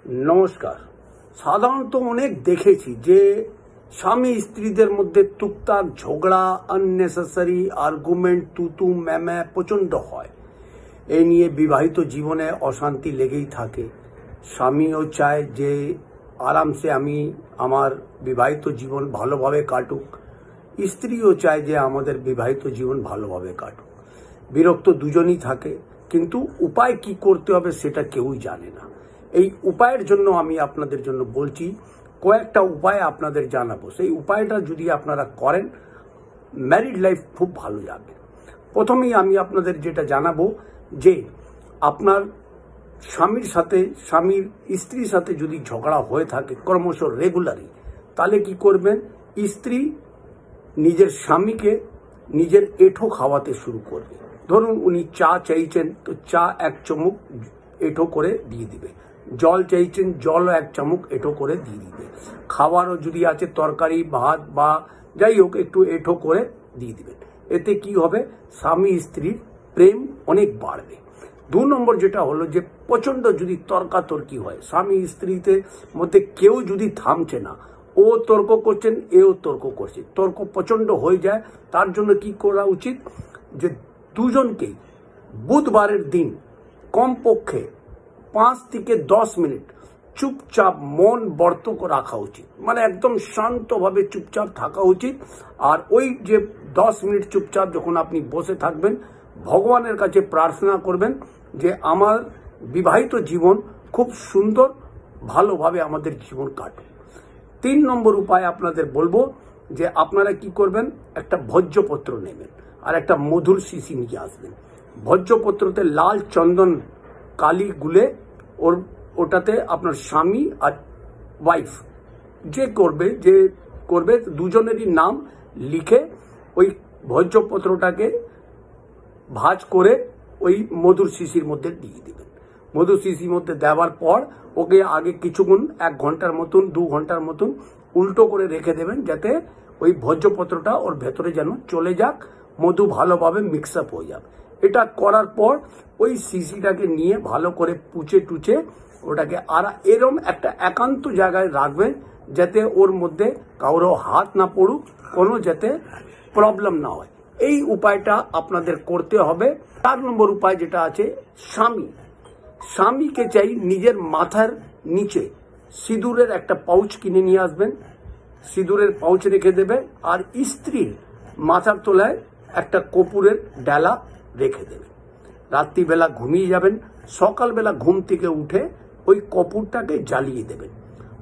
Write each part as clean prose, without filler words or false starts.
नमस्कार। साधारणत अनेक देखेছি যে স্বামী স্ত্রীদের মধ্যে টুকটাক ঝগড়া, আননেসেসারি আর্গুমেন্ট, তুতু ম্যামা প্রচন্ড হয়। এই নিয়ে বিবাহিত জীবনে অশান্তি লেগেই থাকে। স্বামীও চায় যে আরামসে আমি আমার বিবাহিত জীবন ভালোভাবে কাটুক, স্ত্রীও চায় যে আমাদের বিবাহিত জীবন ভালোভাবে কাটুক। বিরক্ত দুজনই থাকে, কিন্তু উপায় কি করতে হবে সেটা কেউই জানে না। এই উপায়ের জন্য আমি আপনাদের জন্য বলছি, কয়েকটা উপায় আপনাদের জানাবো। সেই উপায়টা যদি আপনারা করেন, ম্যারিড লাইফ খুব ভালো যাবে। প্রথমেই আমি আপনাদের যেটা জানাবো যে আপনার স্বামীর স্ত্রীর সাথে যদি ঝগড়া হয়ে থাকে ক্রমশ রেগুলারই, তাহলে কি করবেন, স্ত্রী নিজের স্বামীকে নিজের এঁঠো খাওয়াতে শুরু করবে। ধরুন উনি চা চাইছেন, তো চা 1 চামচ এঁঠো করে দিয়ে দিবে। জল চাইছেন, জলও 1 চামচ এঁঠো করে দিয়ে দিবে। খাবারও যদি আছে তরকারি ভাত বা যাই হোক একটু এঁঠো করে দিয়ে দিবেন। এতে কি হবে, স্বামী স্ত্রীর প্রেম অনেক বাড়বে। 2 নম্বর যেটা হলো যে প্রচন্ড যদি তর্কাতর্কি হয়, স্বামী স্ত্রীতে মধ্যে কেউ যদি থামছে না, ও তর্ক করছেন এও তর্ক করছে, তর্ক প্রচন্ড হয়ে যায়, তার জন্য কি করা উচিত যে দুজনকেই বুধবারের দিন কমপক্ষে 5 থেকে 10 মিনিট চুপচাপ মন বর্ত রাখা উচিত, মানে একদম শান্তভাবে চুপচাপ থাকা উচিত। আর ওই যে 10 মিনিট চুপচাপ যখন আপনি বসে থাকবেন, ভগবানের কাছে প্রার্থনা করবেন যে আমার বিবাহিত জীবন খুব সুন্দর ভালোভাবে আমাদের জীবন কাটে। 3 নম্বর উপায় আপনাদের বলবো যে আপনারা কি করবেন, একটা ভোজ্যপত্র নেবেন আর একটা মধুর শিশি নিয়ে আসবেন। ভোজ্যপত্রতে লাল চন্দন কালি গুলে ওটাতে আপনার স্বামী আর ওয়াইফ যে করবে দুজনেরই নাম লিখে ওই ভোজ্যপত্রটাকে ভাঁজ করে ওই মধুর শিশির মধ্যে দিয়ে দিবেন। মধুর শিশির মধ্যে দেওয়ার পর ওকে আগে কিছুক্ষণ 1 ঘন্টার মতন 2 ঘন্টার মতন উল্টো করে রেখে দেবেন, যাতে ওই ভোজ্যপত্রটা ওর ভেতরে যেন চলে যাক, মধু ভালোভাবে মিক্স আপ হয়ে যাবে। এটা করার পর ওই শিশিটাকে নিয়ে ভালো করে পুচে টুচে ওটাকে আর এরম একটা একান্ত জায়গায় রাখবেন, যাতে ওর মধ্যে কারো হাত না পড়ুক, কোনো যাতে প্রবলেম না হয়। এই উপায়টা আপনাদের করতে হবে। 4 নম্বর উপায় যেটা আছে, স্বামীকে চাই নিজের মাথার নিচে সিঁদুরের একটা পাউচ কিনে নিয়ে আসবেন, সিঁদুরের পাউচ রেখে দেবে। আর স্ত্রীর মাথার তলায় একটা কর্পূরের ডালা রেখে দেবেন। রাত্রিবেলা ঘুমিয়ে যাবেন, সকালবেলা ঘুম থেকে উঠে ওই কর্পূরটাকে জ্বালিয়ে দেবেন।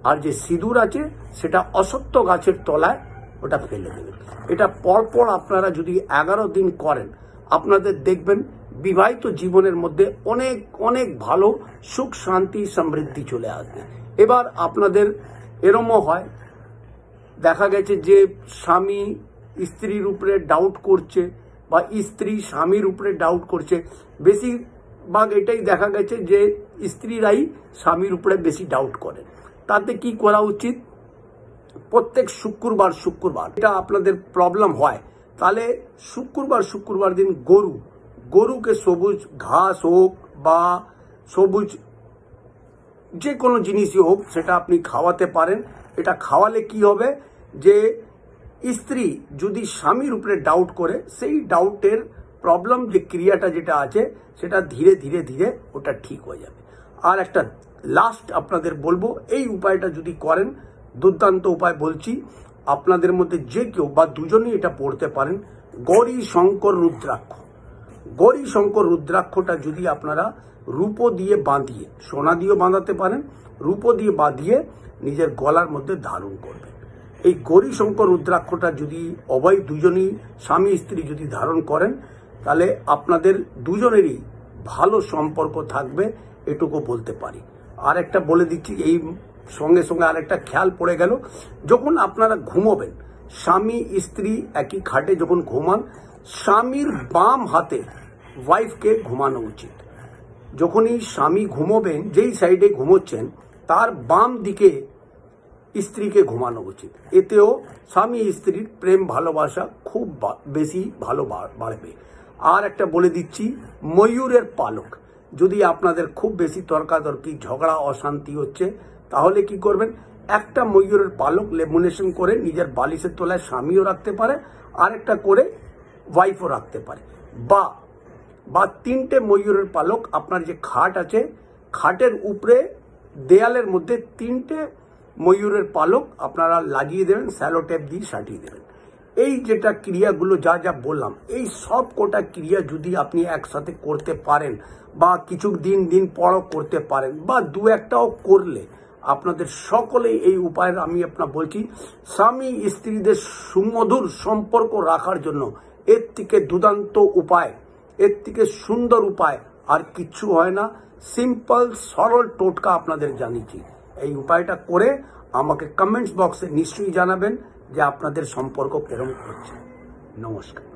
আর যে সিঁদুর আছে সেটা অশ্বত্থ গাছের তলায় ওটা ফেলে দেবেন। এটা পরপর আপনারা যদি 11 দিন করেন, আপনাদের দেখবেন বিবাহিত জীবনের মধ্যে অনেক অনেক ভালো সুখ শান্তি সমৃদ্ধি চলে আসবে। এবার আপনাদের এরমও হয়, দেখা গেছে যে স্বামী স্ত্রীর উপরে ডাউট করছে বা স্ত্রী স্বামীর উপরে ডাউট করছে। বেশিরভাগ এটাই দেখা গেছে যে স্ত্রীরাই স্বামীর উপরে বেশি ডাউট করে। তাতে কি করা উচিত, প্রত্যেক শুক্রবার এটা আপনাদের প্রবলেম হয়, তাহলে শুক্রবার দিন গরুকে সবুজ ঘাস হোক বা সবুজ যে কোনো জিনিসই হোক সেটা আপনি খাওয়াতে পারেন। এটা খাওয়ালে কি হবে যে স্ত্রী যদি স্বামীর উপরে ডাউট করে, সেই ডাউটের প্রবলেম যে ক্রিয়াটা যেটা আছে সেটা ধীরে ধীরে ধীরে ওটা ঠিক হয়ে যাবে। আর একটা লাস্ট আপনাদের বলবো, এই উপায়টা যদি করেন, দুর্দান্ত উপায় বলছি, আপনাদের মধ্যে যে কেউ বা দুজনেই এটা পড়তে পারেন, গৌরী শঙ্কর রুদ্রাক্ষটা যদি আপনারা রূপো দিয়ে বাঁধিয়ে, সোনা দিয়েও বাঁধাতে পারেন, রূপো দিয়ে বাঁধিয়ে নিজের গলার মধ্যে ধারণ করবেন। এই গৌরী শঙ্কর রুদ্রাক্ষটা যদি দুজনেই স্বামী স্ত্রী যদি ধারণ করেন, তাহলে আপনাদের দুজনেরই ভালো সম্পর্ক থাকবে, এটুকু বলতে পারি। আর একটা বলে দিচ্ছি, এই সঙ্গে সঙ্গে আরেকটা খেয়াল পড়ে গেল, যখন আপনারা ঘুমোবেন, স্বামী স্ত্রী একই খাটে যখন ঘুমান, স্বামীর বাম হাতে ওয়াইফকে ঘুমানো উচিত। যখনই স্বামী ঘুমোবেন, যেই সাইডে ঘুমোচ্ছেন তার বাম দিকে স্ত্রীকে ঘুমানো উচিত। এতেও স্বামী স্ত্রীর প্রেম ভালোবাসা খুব বেশি ভালো বাড়বে। আর একটা বলে দিচ্ছি, ময়ূরের পালক, যদি আপনাদের খুব বেশি তর্কাতর্কি ঝগড়া অশান্তি হচ্ছে তাহলে কি করবেন, একটা ময়ূরের পালক লেমিনেশন করে নিজের বালিশের তলায় স্বামীও রাখতে পারে, আরেকটা করে ওয়াইফও রাখতে পারে, বা 3টে ময়ূরের পালক আপনার যে খাট আছে খাটের উপরে দেয়ালের মধ্যে 3টে ময়ূরের পালক আপনারা লাগিয়ে দেবেন, স্যালো টেপ দিয়ে সাটিয়ে দেবেন। এই যেটা ক্রিয়াগুলো যা যা বললাম, এই সব কোটা ক্রিয়া যদি আপনি একসাথে করতে পারেন বা কিছু দিন পর করতে পারেন বা দু একটাও করলে আপনাদের সকলেই এই উপায়ের আমি আপনার বলছি স্বামী স্ত্রীদের সুমধুর সম্পর্ক রাখার জন্য এর থেকে দুর্দান্ত উপায়, এর থেকে সুন্দর উপায় আর কিচ্ছু হয় না। সিম্পল সরল টোটকা আপনাদের জানিয়েছি। এই উপায়টা করে আমাকে কমেন্টস বক্সে নিশ্চয়ই জানাবেন যে আপনাদের সম্পর্ক কেরম করছে। নমস্কার।